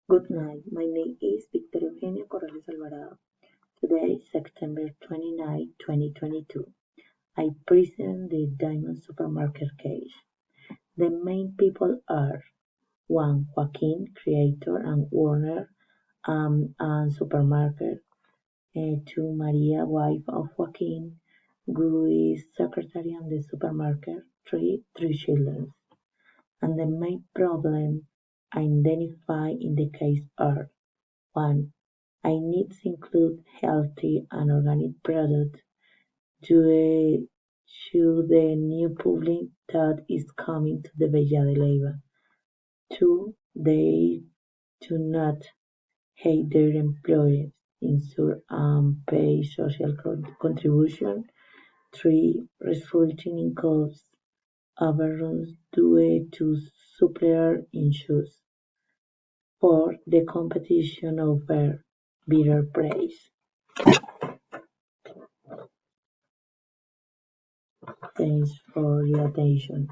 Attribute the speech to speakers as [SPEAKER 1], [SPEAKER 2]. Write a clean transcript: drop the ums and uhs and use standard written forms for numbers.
[SPEAKER 1] Good night. My name is Victoria Eugenia Corrales Alvarado. Today, September 29, 2022. I present the Diamond Supermarket case. The main people are 1. Joaquin, creator and owner and supermarket. 2. Maria, wife of Joaquin, who is secretary in the supermarket. 3. Three children. And the main problem identified in the case are 1. I needs include healthy and organic products due to the new public that is coming to the Villa de Leyva. 2. They do not hate their employees, insure and pay social contribution. 3. Resulting in cost overruns due to supplier issues. 4. The competition over better price. Thanks for your attention.